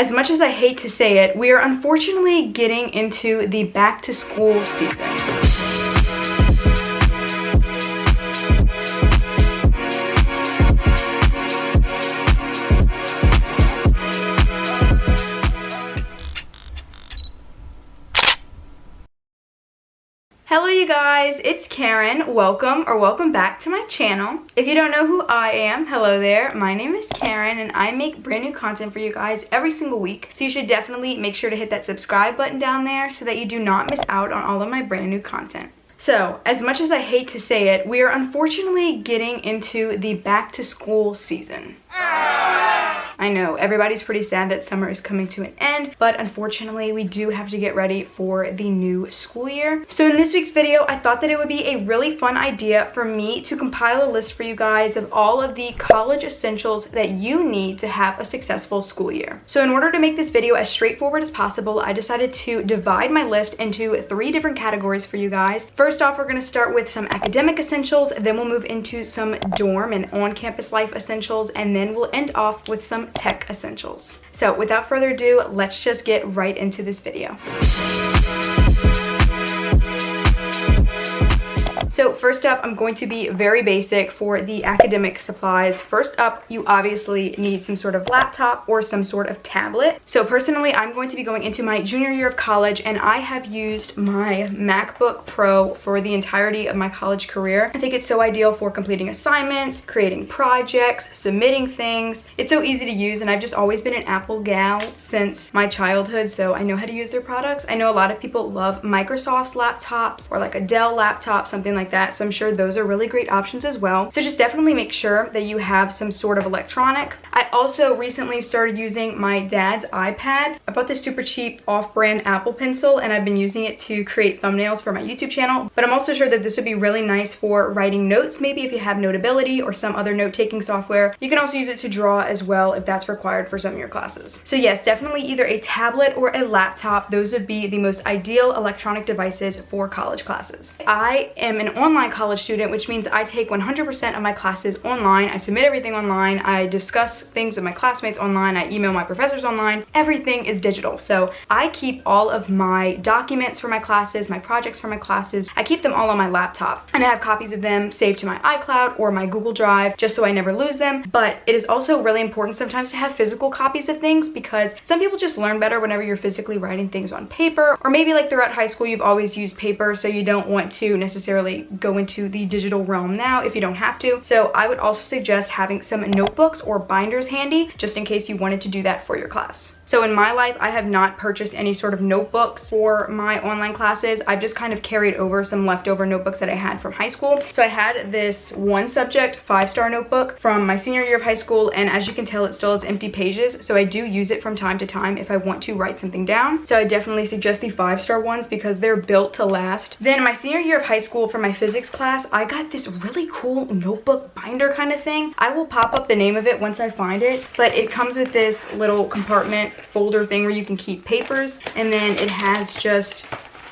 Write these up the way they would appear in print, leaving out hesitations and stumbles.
as much as I hate to say it, we are unfortunately getting into the back to school season. Hello you guys, it's Karen. Welcome back to my channel. If you don't know who I am, hello there. My name is Karen and I make brand new content for you guys every single week. So you should definitely make sure to hit that subscribe button down there so that you do not miss out on all of my brand new content. So, as much as I hate to say it, we are unfortunately getting into the back to school season. I know, everybody's pretty sad that summer is coming to an end, but unfortunately we do have to get ready for the new school year. So in this week's video, I thought that it would be a really fun idea for me to compile a list for you guys of all of the college essentials that you need to have a successful school year. So in order to make this video as straightforward as possible, I decided to divide my list into 3 different categories for you guys. First off, we're going to start with some academic essentials, then we'll move into some dorm and on-campus life essentials, and then we'll end off with some tech essentials. So without further ado, let's just get right into this video. So first up, I'm going to be very basic for the academic supplies. First up, you obviously need some sort of laptop or some sort of tablet. So personally, I'm going to be going into my junior year of college and I have used my MacBook Pro for the entirety of my college career. I think it's so ideal for completing assignments, creating projects, submitting things. It's so easy to use and I've just always been an Apple gal since my childhood, so I know how to use their products. I know a lot of people love Microsoft's laptops or like a Dell laptop, something like that, so I'm sure those are really great options as well. So just definitely make sure that you have some sort of electronic. I also recently started using my dad's iPad. I bought this super cheap off-brand Apple Pencil and I've been using it to create thumbnails for my YouTube channel, but I'm also sure that this would be really nice for writing notes, maybe if you have Notability or some other note-taking software. You can also use it to draw as well if that's required for some of your classes. So yes, definitely either a tablet or a laptop. Those would be the most ideal electronic devices for college classes. I am an online college student, which means I take 100% of my classes online. I submit everything online. I discuss things with my classmates online. I email my professors online. Everything is digital. So I keep all of my documents for my classes, my projects for my classes. I keep them all on my laptop and I have copies of them saved to my iCloud or my Google Drive just so I never lose them. But it is also really important sometimes to have physical copies of things because some people just learn better whenever you're physically writing things on paper, or maybe like throughout high school you've always used paper so you don't want to necessarily go into the digital realm now if you don't have to. So I would also suggest having some notebooks or binders handy just in case you wanted to do that for your class. So in my life, I have not purchased any sort of notebooks for my online classes. I've just kind of carried over some leftover notebooks that I had from high school. So I had this one subject 5-star notebook from my senior year of high school, and as you can tell, it still has empty pages. So I do use it from time to time if I want to write something down. So I definitely suggest the 5-star ones because they're built to last. Then in my senior year of high school for my physics class, I got this really cool notebook binder kind of thing. I will pop up the name of it once I find it, but it comes with this little compartment folder thing where you can keep papers, and then it has just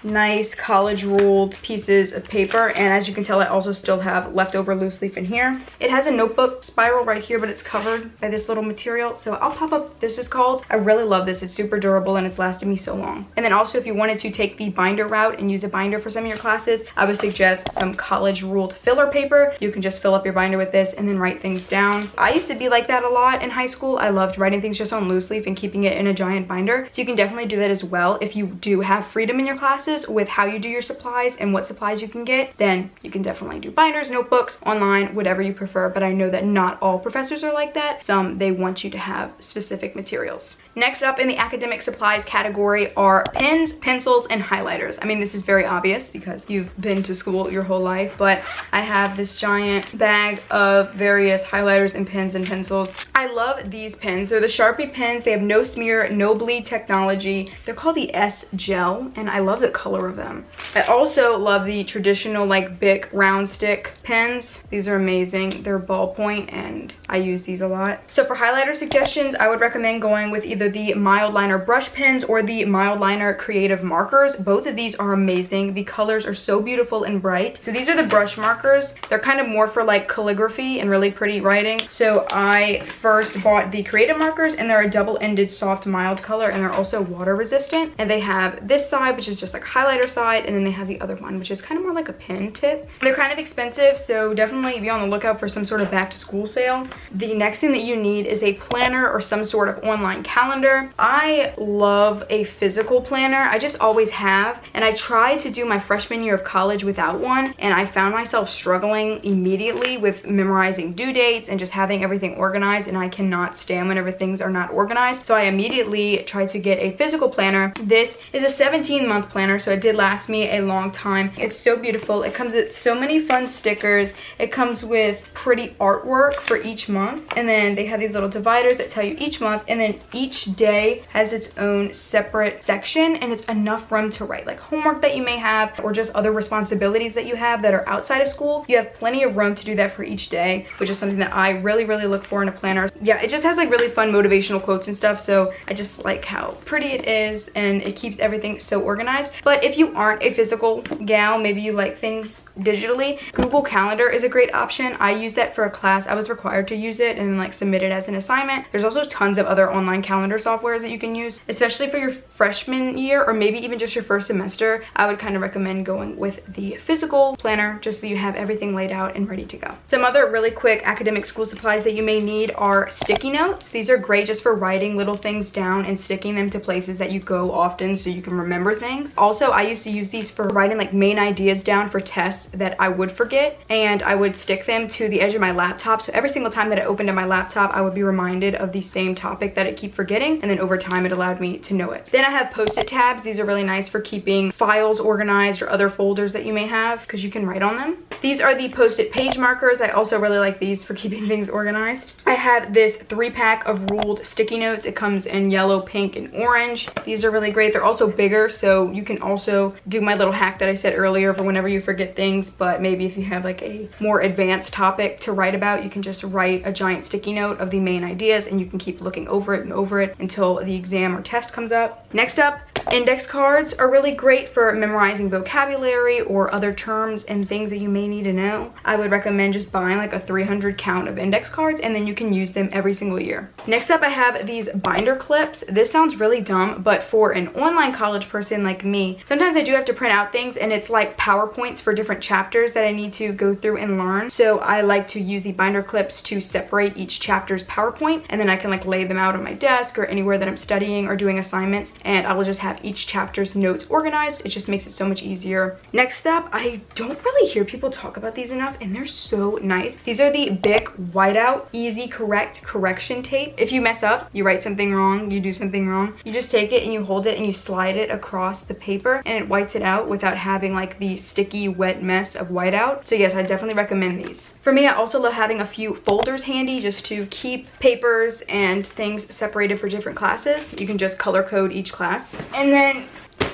nice college ruled pieces of paper, and as you can tell I also still have leftover loose leaf in here. It has a notebook spiral right here, but it's covered by this little material, so I'll pop up this is called. I really love this. It's super durable and it's lasted me so long. And then also if you wanted to take the binder route and use a binder for some of your classes, I would suggest some college ruled filler paper. You can just fill up your binder with this and then write things down. I used to be like that a lot in high school. I loved writing things just on loose leaf and keeping it in a giant binder, so you can definitely do that as well. If you do have freedom in your classes with how you do your supplies and what supplies you can get, then you can definitely do binders, notebooks, online, whatever you prefer. But I know that not all professors are like that. Some, they want you to have specific materials. Next up in the academic supplies category are pens, pencils, and highlighters. I mean, this is very obvious because you've been to school your whole life, but I have this giant bag of various highlighters and pens and pencils. I love these pens. They're the Sharpie pens. They have no smear, no bleed technology. They're called the S Gel, and I love the color of them. I also love the traditional like Bic round stick pens. These are amazing. They're ballpoint and I use these a lot. So for highlighter suggestions, I would recommend going with either the mild liner brush pens or the mild liner creative markers. Both of these are amazing. The colors are so beautiful and bright. So these are the brush markers. They're kind of more for like calligraphy and really pretty writing. So I first bought the creative markers, and they're a double-ended soft mild color, and they're also water resistant. And they have this side, which is just like highlighter side, and then they have the other one, which is kind of more like a pen tip. They're kind of expensive, so definitely be on the lookout for some sort of back to school sale. The next thing that you need is a planner or some sort of online calendar. I love a physical planner. I just always have, and I tried to do my freshman year of college without one, and I found myself struggling immediately with memorizing due dates and just having everything organized, and I cannot stand whenever things are not organized. So I immediately tried to get a physical planner. This is a 17-month planner, so it did last me a long time. It's so beautiful. It comes with so many fun stickers. It comes with pretty artwork for each month, and then they have these little dividers that tell you each month, and then each day has its own separate section, and it's enough room to write like homework that you may have or just other responsibilities that you have that are outside of school. You have plenty of room to do that for each day, which is something that I really look for in a planner. Yeah, it just has like really fun motivational quotes and stuff, so I just like how pretty it is, and it keeps everything so organized. But if you aren't a physical gal, maybe you like things digitally, Google Calendar is a great option. I use that for a class. I was required to use it and like submit it as an assignment. There's also tons of other online calendar softwares that you can use, especially for your freshman year or maybe even just your first semester. I would kind of recommend going with the physical planner just so you have everything laid out and ready to go. Some other really quick academic school supplies that you may need are sticky notes. These are great just for writing little things down and sticking them to places that you go often so you can remember things. Also, I used to use these for writing like main ideas down for tests that I would forget, and I would stick them to the edge of my laptop, so every single time that I opened up my laptop I would be reminded of the same topic that I keep forgetting, and then over time it allowed me to know it. Then I have post-it tabs. These are really nice for keeping files organized or other folders that you may have because you can write on them. These are the post-it page markers. I also really like these for keeping things organized. I have this 3-pack of ruled sticky notes. It comes in yellow, pink, and orange. These are really great. They're also bigger, so you can also do my little hack that I said earlier for whenever you forget things, but maybe if you have like a more advanced topic to write about, you can just write a giant sticky note of the main ideas, and you can keep looking over it and over it until the exam or test comes up. Next up, index cards are really great for memorizing vocabulary or other terms and things that you may need to know. I would recommend just buying like a 300 count of index cards, and then you can use them every single year. Next up, I have these binder clips. This sounds really dumb, but for an online college person like me, sometimes I do have to print out things, and it's like PowerPoints for different chapters that I need to go through and learn. So I like to use the binder clips to separate each chapter's PowerPoint, and then I can like lay them out on my desk or anywhere that I'm studying or doing assignments, and I will just have each chapter's notes organized. It just makes it so much easier. Next up, I don't really hear people talk about these enough, and they're so nice. These are the Bic Whiteout Easy Correct Correction Tape. If you mess up, you write something wrong, you do something wrong, you just take it and you hold it and you slide it across the paper, and it whites it out without having like the sticky wet mess of whiteout. So yes, I definitely recommend these. For me, I also love having a few folders handy just to keep papers and things separated for different classes. You can just color code each class. And then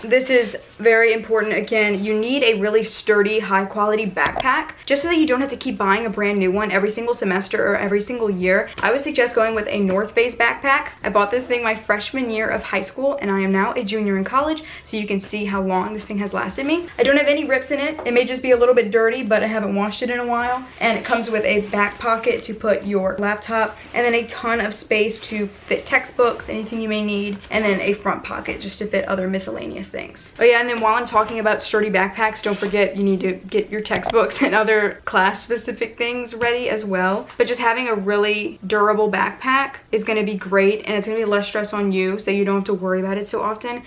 this is very important. Again, you need a really sturdy, high quality backpack just so that you don't have to keep buying a brand new one every single semester or every single year. I would suggest going with a North Face backpack. I bought this thing my freshman year of high school, and I am now a junior in college, so you can see how long this thing has lasted me. I don't have any rips in it. It may just be a little bit dirty, but I haven't washed it in a while. And it comes with a back pocket to put your laptop, and then a ton of space to fit textbooks, anything you may need, and then a front pocket just to fit other miscellaneous things. Oh yeah, and then while I'm talking about sturdy backpacks, don't forget you need to get your textbooks and other class specific things ready as well. But just having a really durable backpack is going to be great, and it's going to be less stress on you, so you don't have to worry about it so often.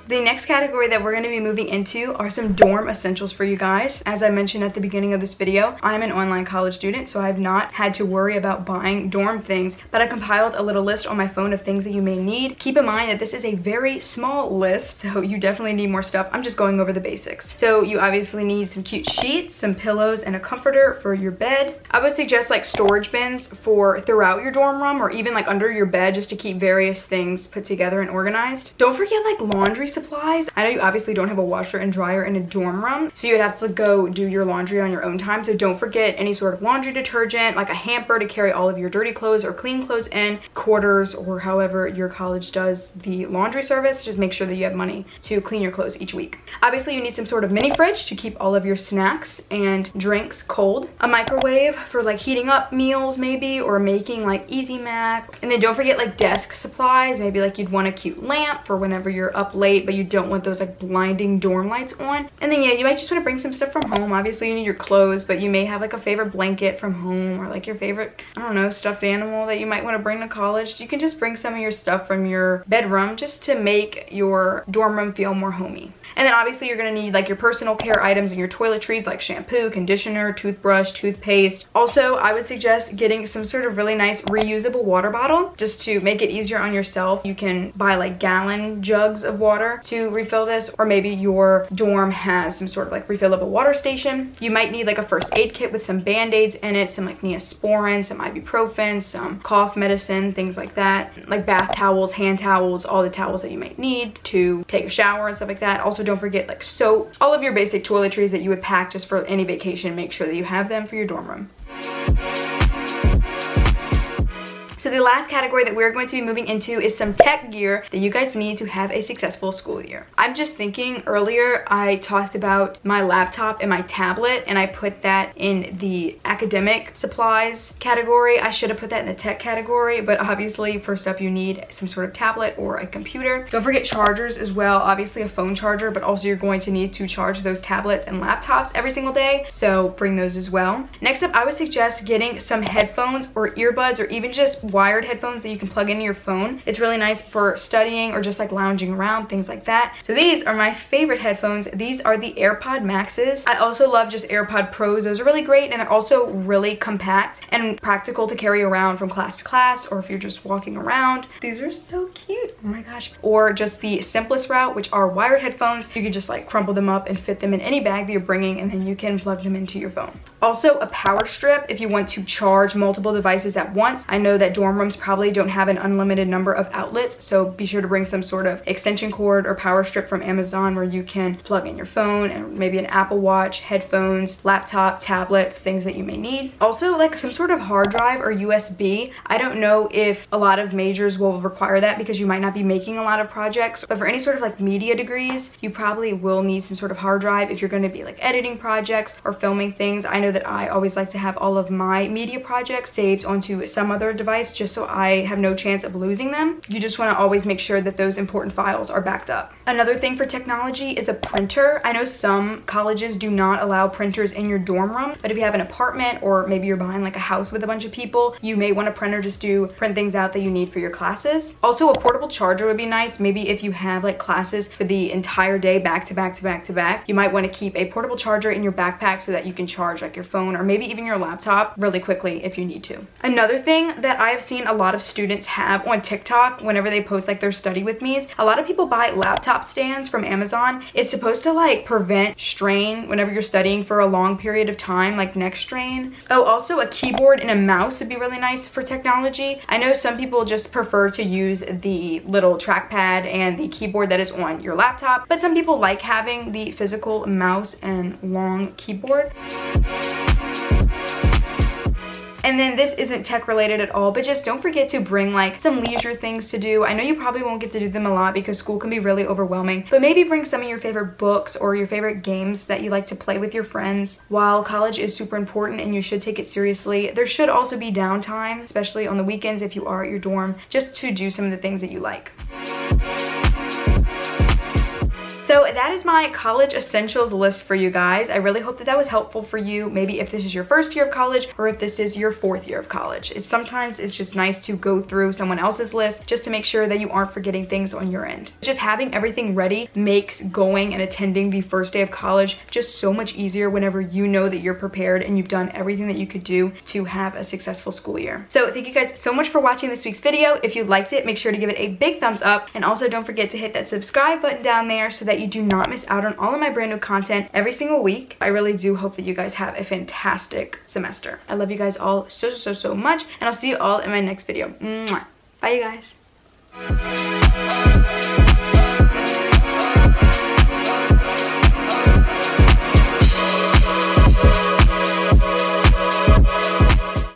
The next category that we're going to be moving into are some dorm essentials for you guys. As I mentioned at the beginning of this video, I'm an online college student, so I've not had to worry about buying dorm things, but I compiled a little list on my phone of things that you may need. Keep in mind that this is a very small list, so you definitely need more stuff. I'm just going over the basics. So you obviously need some cute sheets, some pillows, and a comforter for your bed. I would suggest like storage bins for throughout your dorm room, or even like under your bed, just to keep various things put together and organized. Don't forget like laundry supplies. I know you obviously don't have a washer and dryer in a dorm room, so you'd have to go do your laundry on your own time. So don't forget any sort of laundry detergent, like a hamper to carry all of your dirty clothes or clean clothes in, quarters, or however your college does the laundry service. Just make sure that you have money to clean your clothes each week. Obviously you need some sort of mini fridge to keep all of your snacks and drinks cold, a microwave for like heating up meals maybe, or making like easy mac. And then don't forget like desk supplies. Maybe like you'd want a cute lamp for whenever you're up late but you don't want those like blinding dorm lights on. And then yeah, you might just want to bring some stuff from home. Obviously you need your clothes, but you may have like a favorite blanket from home, or like your favorite, I don't know, stuffed animal that you might want to bring to college. You can just bring some of your stuff from your bedroom just to make your dorm room feel more homey. And then obviously you're going to need like your personal care items and your toiletries like shampoo, conditioner, toothbrush, toothpaste. Also, I would suggest getting some sort of really nice reusable water bottle just to make it easier on yourself. You can buy like gallon jugs of water to refill this, or maybe your dorm has some sort of like refillable water station. You might need like a first aid kit with some band-aids in it, some like Neosporin, some ibuprofen, some cough medicine, things like that. Like bath towels, hand towels, all the towels that you might need to take a shower and stuff like that. Also, don't forget like soap, all of your basic toiletries that you would pack just for any vacation. Make sure that you have them for your dorm room. So the last category that we're going to be moving into is some tech gear that you guys need to have a successful school year. I'm just thinking, earlier I talked about my laptop and my tablet, and I put that in the academic supplies category. I should have put that in the tech category, but obviously first up you need some sort of tablet or a computer. Don't forget chargers as well. Obviously a phone charger, but also you're going to need to charge those tablets and laptops every single day, so bring those as well. Next up, I would suggest getting some headphones or earbuds, or even just wired headphones that you can plug into your phone. It's really nice for studying or just like lounging around, things like that. So these are my favorite headphones. These are the AirPod Maxes. I also love just AirPod Pros. Those are really great, and they're also really compact and practical to carry around from class to class, or if you're just walking around. These are so cute, oh my gosh. Or just the simplest route, which are wired headphones. You can just like crumple them up and fit them in any bag that you're bringing, and then you can plug them into your phone. Also a power strip if you want to charge multiple devices at once. I know that dorm rooms probably don't have an unlimited number of outlets, so be sure to bring some sort of extension cord or power strip from Amazon where you can plug in your phone and maybe an Apple Watch, headphones, laptop, tablets, things that you may need. Also like some sort of hard drive or USB. I don't know if a lot of majors will require that because you might not be making a lot of projects, but for any sort of like media degrees, you probably will need some sort of hard drive if you're going to be like editing projects or filming things. I know that I always like to have all of my media projects saved onto some other device just so I have no chance of losing them. You just want to always make sure that those important files are backed up. Another thing for technology is a printer. I know some colleges do not allow printers in your dorm room, but if you have an apartment or maybe you're buying like a house with a bunch of people, you may want a printer just to print things out that you need for your classes. Also a portable charger would be nice. Maybe if you have like classes for the entire day back to back to back to back, you might want to keep a portable charger in your backpack so that you can charge like your phone or maybe even your laptop really quickly if you need to. Another thing that I have seen a lot of students have on TikTok whenever they post like their study with me's, a lot of people buy laptop stands from Amazon. It's supposed to like prevent strain whenever you're studying for a long period of time, like neck strain. Oh, also a keyboard and a mouse would be really nice for technology. I know some people just prefer to use the little trackpad and the keyboard that is on your laptop, but some people like having the physical mouse and long keyboard. And then this isn't tech related at all, but just don't forget to bring like some leisure things to do. I know you probably won't get to do them a lot because school can be really overwhelming, but maybe bring some of your favorite books or your favorite games that you like to play with your friends. While college is super important and you should take it seriously, there should also be downtime, especially on the weekends if you are at your dorm, just to do some of the things that you like. So So that is my college essentials list for you guys. I really hope that that was helpful for you. Maybe if this is your first year of college or if this is your fourth year of college. Sometimes it's just nice to go through someone else's list just to make sure that you aren't forgetting things on your end. Just having everything ready makes going and attending the first day of college just so much easier whenever you know that you're prepared and you've done everything that you could do to have a successful school year. So thank you guys so much for watching this week's video. If you liked it, make sure to give it a big thumbs up, and also don't forget to hit that subscribe button down there so that you do not miss out on all of my brand new content every single week. I really do hope that you guys have a fantastic semester. I love you guys all so much, and I'll see you all in my next video. Mwah. Bye, you guys.